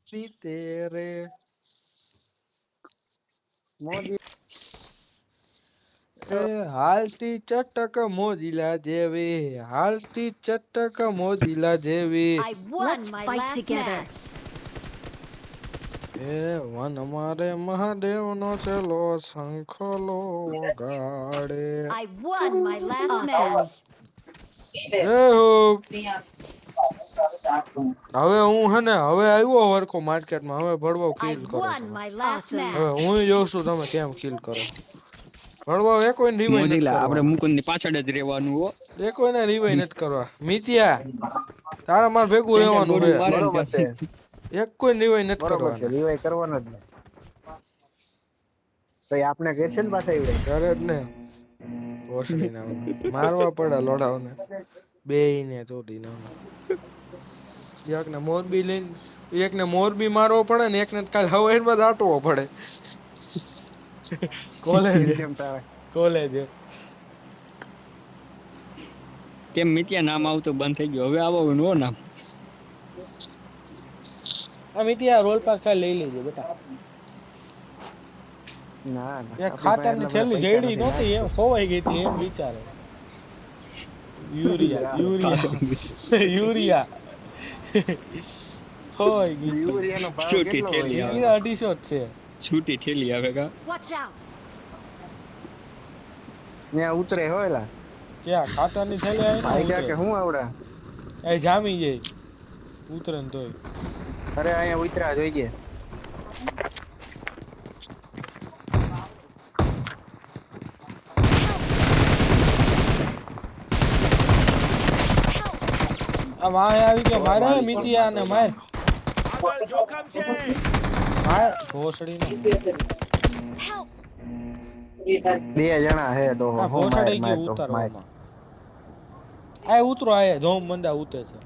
सी तेरे મોદી ए हालती चटक मोजीला जेवी हालती चटक मोजीला जेवी I won Let's my fight last together. match. A one मारे महादेव नो चलो शंखलो गाड़े I won my last Awesome. match. ए हो હવે હું હે ને હવે આવ્યો વરકો માર્કેટમાં હવે ભડવો I કિલ કરો won તમે my last Awesome. હવે match. હું જોઉં છું તમે કેમ કિલ કરો ભડવો એ કોઈ રિવાઈ નથી મોજીલા આપણે કરવાના મુકુંદની પાછળ જ રહેવાનું હો. એ કોઈને રિવાઈ નથી કરવા મિતિયા તારા માર ભેગું ત્યાં રહેવાનું ગોળું છે મારે ને બરોબર છે ત્યાં એક કોઈ રિવાઈ નથી બરોબર છે કરવાના રિવાઈ કરવાનો જ ને તો એ આપણે ઘેર છે ને પાછા એવડે કરે જ ને ભોસડી ના મારવા પડે લોડાઓને બેયને ચોટી ના એકને મોરબી લઈને એકને મોરબી મારવો પડે ને એકને કાલ હવાઈમાં દાટવો પડે કોલેજ કેમ તારે કોલેજ કેમ મિત્યા નામ આવતું બંધ થઈ ગયું હવે આવો નો નામ. આ મિતિયા રોલ પાસ ખાલી લઈ લેજો બેટા ના ના એક ખાતરની થેલી જેડી નહોતી એમ ખોવાઈ ગઈ હતી એમ વિચારે યુરિયા યુરિયા યુરિયા ખોવાઈ ગઈ હતી યુરિયાનો ભાવ છૂટી કેટલો થેલી હોય આવે. યુરિયા 250 જ છે છૂટી થેલી આવે કા. Watch out. ત્યાં ઉતરે હોયલા ક્યાં ખાતરની થેલી આવી ભાઈ ને કે ઉતરે. હું આવડા એ જામી જાય ઉતરે ને તોય અરે અહીંયા ઉતરા જોઈએ આ વાહે આવી ગયો મારે મિતિયા ને માર માર ભોસડી નો Help. બે જણા હે તો આ હું ભોસડી માર ગયું તો માર ઉતારવામાં આ ઉતરો આયે ધોમ મંદા ઉતરે છે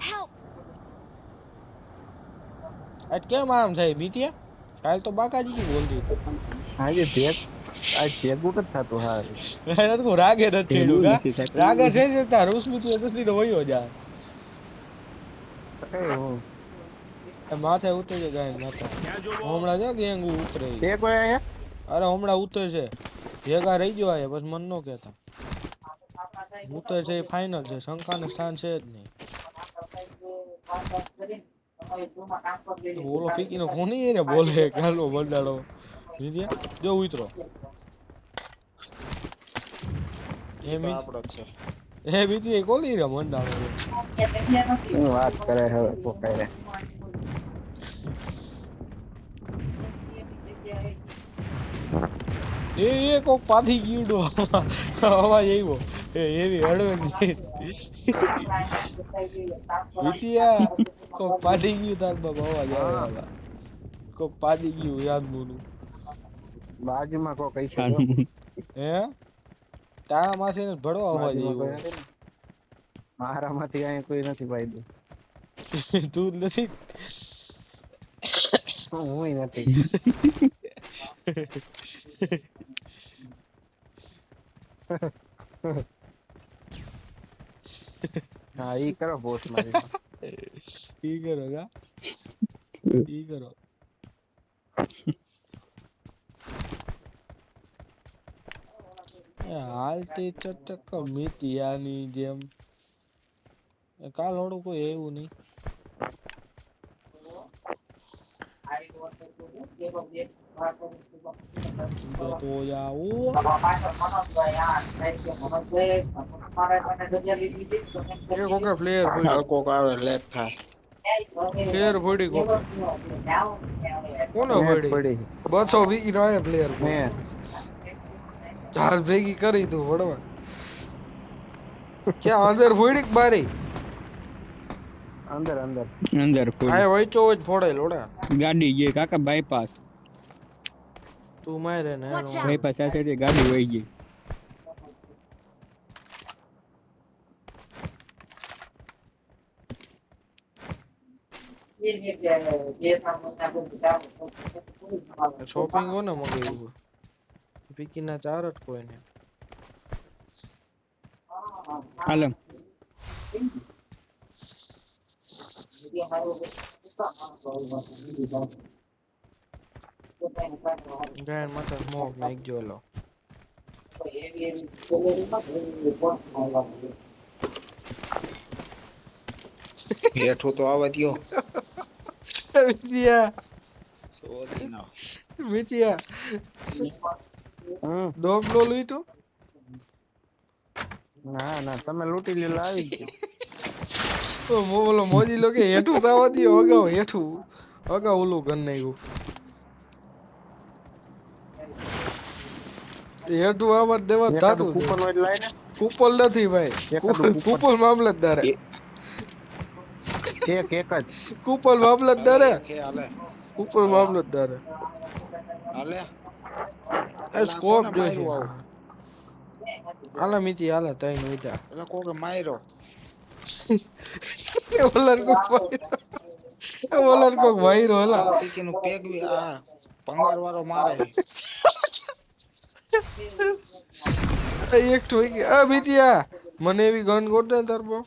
Help. આજ કેમ આમ થાય મિતિયા કાલ તો બાકાજી કી બોલતી આજે ભેગ આજ ભેગું જ થતું હારું એને તો રાગે નથી ચડ્યું એવું કા નથી થતું. રાગે છે છે તાર ઉસ્મિતી દસરી તો વયો જા એ હું એ માથે ઉતરે છે ગાય માથે હમણાં જો ગેંગ ઉતરે તે કોઈ અહીંયા અરે હમણાં ઉતરે છે ભેગા રહી ગયો આયે બસ મન નો કહેતા ઉતરે છે એ ફાઇનલ છે શંકાને સ્થાન છે જ નહીં બોલો ફીકીનો કોની એને બોલે ગાલો બંડાડો વિદ્યા જો ઉતરો એ બીજી કોલી રે મંડાણો હું વાત કરે હવે પોકાય રે એ કોક પાથી ગીડો અવાજ આવ્યો એ એવી હળવે વિતિયા કોક પાથી ગયું તાર બાપ અવાજ આવે કોક પાથી ગયું યાદ બોલું બાજુમાં કોઈ કઈ સારું. હે તારા માસે ને ભડો અવાજ આવ્યો મારામાંથી અહીંયા કોઈ નથી ભાઈ તું જ નથી હું નથી હા ઈ કરો બોસ મારી ઈ કરો કા ઈ કરો હાલતી ચટક મિતિયાની જેમ કાલ હોડું કોઈ એવું નહીં તો જાવું એ કોકે પ્લેયર પડી કોક આવે લેટ થાય પ્લેયર પડી કોકે કોને પડી પડી 220 રાય પ્લેયર મે ચાર ભેગી કરી તું વડવા ક્યાં અંદર ફોડી કે બારી અંદર અંદર અંદર ફૂલ આય વઈચો જ ફોડાય લોડા ગાડી ગઈ કાકા બાયપાસ તું મારે ને Watch out. બાયપાસ આ સાઈડે ગાડી વહી ગઈ. શોપિંગ કોને મગાવ્યું પીકી ના ચાર જ કોઈને હાલો ગાયન માથે સ્મોક નાખજો લો. હેઠું તો આવવા દ્યો. મિતિયા સોરી ના. મિતિયા હમ ડોગલો લઈ તો ના ના તમે લૂંટી લીલા આવી ગયો. ઓલો મોજી લો કે હેઠું થવા દો અગાઉ હેઠું અગાઉ ઓલું ગન નાખ્યું હેઠું આવવા દેવા એકાદું થાતું કૂપન હોય લાય ને. કુપલ નથી ભાઈ એકાદું કૂપન. કુપલ મામલતદાર એક જ કુપલ મામલતદાર કે હાલે. કુપલ મામલતદાર હાલે. એ સ્કોપ કોને જોઈશે માર્યું હાલે મિતી હાલે તઈ વિચાર એટલે કોકે માર્યો. ઓલર કોક વાયરો હલા આ પીકીનું પેગ બી આ પંગાર વાળો મારે. એક ઠોઈ આ મિતિયા મને એવી ગન ગોટ દે તારબો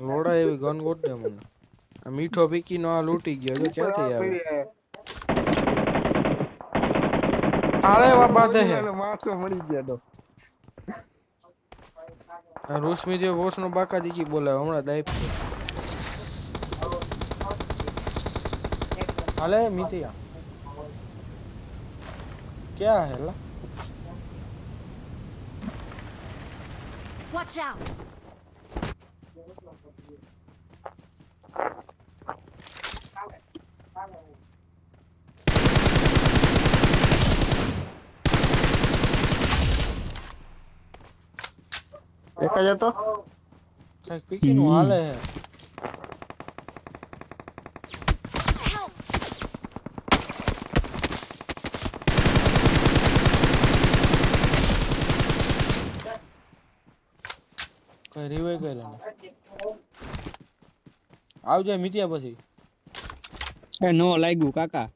લોડા એવી ગન ગોટ દે મને આ મીઠો પીકી નો આ લૂટી ગયો તો ક્યાંથી આવે અરે બાબા દે હે માણસો મળી ગયા તો. આ રોશમી જે બોસ નો બાકા દીકી બોલાવે હમણાં દાઈપ છે હાલે મિતિયા ક્યાં હે લા Watch out! એક જ હતો. કઈક પીકી નું હાલે હે Help! કઈ રિવાઈ કરેલા આવજે મિતિયા પછી એ નો લાગ્યું કાકા.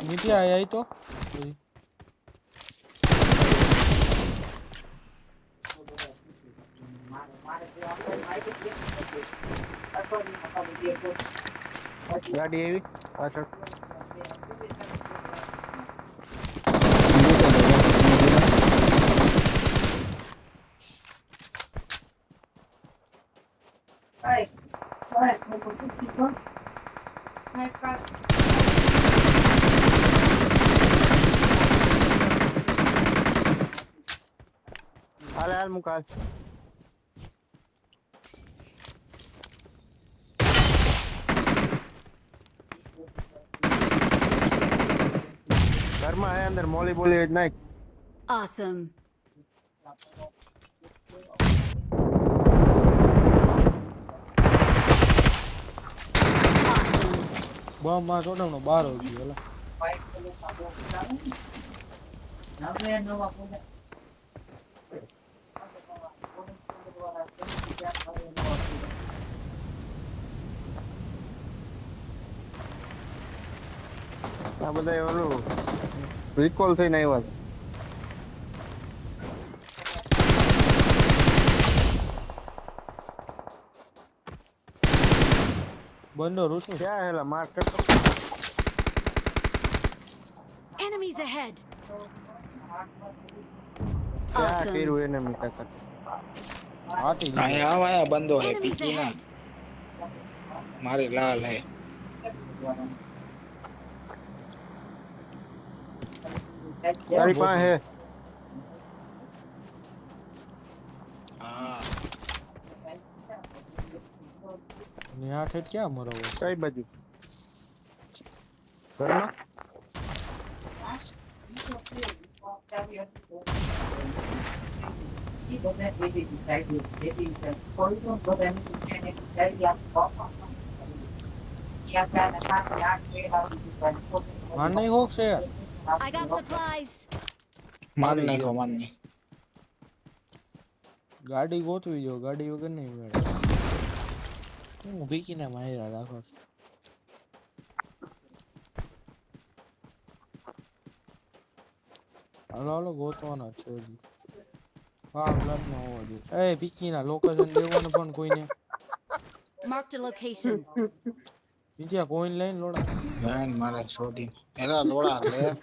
મિતિયા આઈ તો પછી. ગાડી આવી પાછળ. હાલ હાલ મુકાલ. ઘરમાં હે અંદર મોલી બોલી જ નાખ. Awesome. બમ માં ટોટલ બાર હો ગયો એલા આ બધા ઓલું રિકોલ થઈને આવ્યા છે. બંધો રૂસું ક્યાં હેલા માર કરતો. Enemies ahead. ક્યાં Awesome. કર્યું એને મીઠા કર. હાટી અહીંયા આયા બંધો હે Enemies પીકી ના. ahead. મારી લાલ હે. તારી પાસે હે. હા. ને આ ઠેઠ ક્યાં મરાવો કઈ બાજુ ઘરમાં. માર નહીં હોક છે I got supplies. માર નાખો માર નાખો. ગાડી ગોતવી જો ગાડી વગર નહીં મળે હું ભીકીને માર્યા રાખો હાલો હાલો ગોતવાના જ છે હજી. હા બ્લડ નો હોવો જોઈએ. એ પીકીના લોકેશન દેવાનું પણ કોઈને. Marked a location. બીજા કોઈને લઈને લોડા. બેન મારે શોધી એલા લોડા લે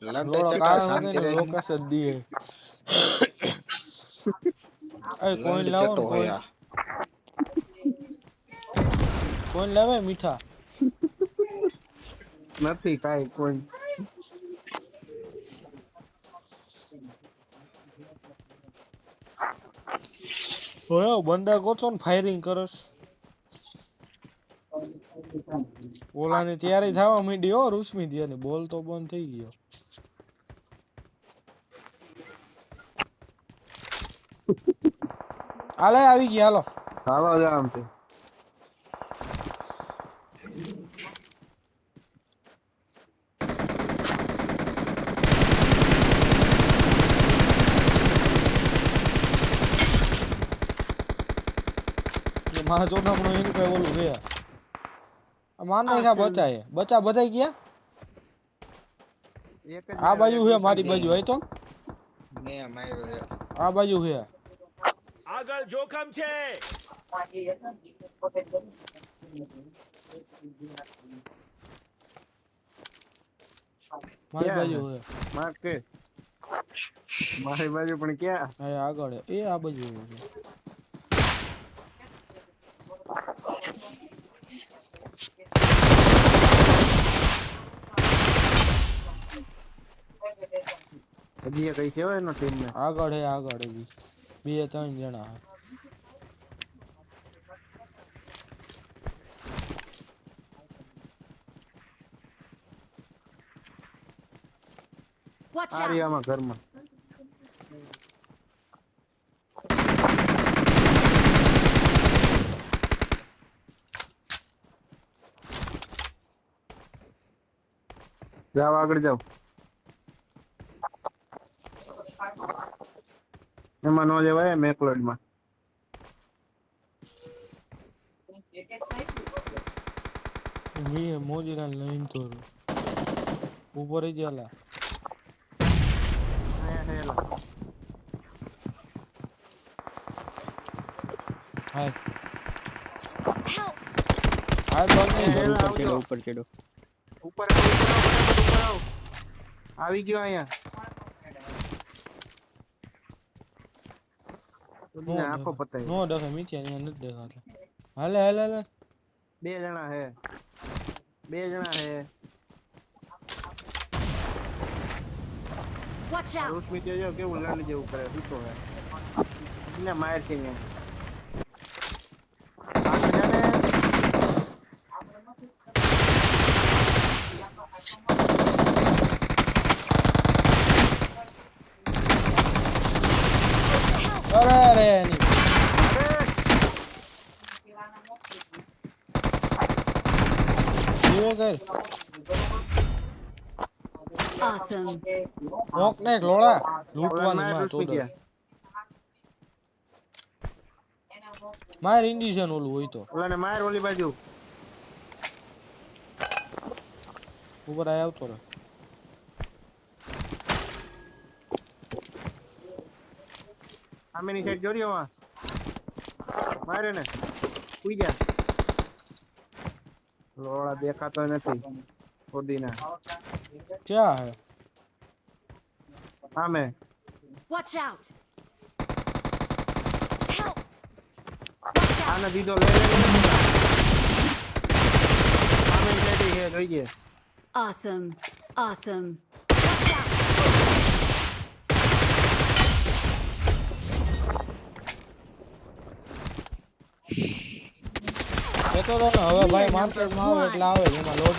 લડે લોડો ચકા કારણ શાંતિ વગરનું રહે લોકેશન દીએ. એ કોઈને લંડ લાવો ચટો ને કોઈ. હોયા કોઈને લાવે મીઠા. નથી કાંઈ કોઈ. ઓયો બંદા ગોતો ને ફાયરિંગ કરસ. ઓલાની તૈયારી થવા માંડી હો રૂસમી દિયાની બોલ તો બંધ થઈ ગયો. હાલે આવી ગયા હાલો. હાલો જામ છે. મારા ચોથાપણું એની પાસે ઓલું છે. માર નાખ્યા બચાએ. બચા બધાઈ ગયા. એક જ આ બાજુ છે મારી બાજુ હોય તો. મે માર્યો છે આ બાજુ છે. આગળ જોખમ છે. મારી બાજુ છે. માર કે મારી બાજુ પણ ક્યાં હા આગળ એ આ બાજુ છે. હજી એ કઈ કહેવાય ને ટીમ ને આગળ હે આગળ હજી. બે ત્રણ જણા હે. Watch out! આરિયામાં ઘરમાં જાવ આગળ જાવ એમાં નો લેવાય મેકલોડમાં મી મોજીના લઈને તો ઉપર જ આલા. હાય Help! હાય બગને ઉપર ચડો ઉપર ચડો. ઉપર આવ આવી ગયો અહીંયા આંખો પતાય નો દેખે મીઠી ને નથી દેખાતા. હાલે હાલે હાલે. બે જણા હે Watch out! રૂસમી જોજો કેવું લંડ જેવું કરે દીકો હે ને માર કે ને અરે અરે એની જીવે કર. Awesome. નોક ને લોડા લૂટવાની માં ચોદર. માર ઇન્ડિશન ઓલું હોય તો ઓલાને માર ઓલી બાજુ ઉપર આય આવતો રે. સામેની સાઈડ જોડ્યો વા મારે ને ઉઈ જા લોડા દેખાતો નથી ઓડીના ક્યાં હે સામે Watch out! Help! Watch out! આને દીધો લે સામે સાઈડ હે જોઈએ Awesome. Awesome. એ તો હવે ભાઈ માર્કેટમાં આવે એટલે આવે એમાં લોડા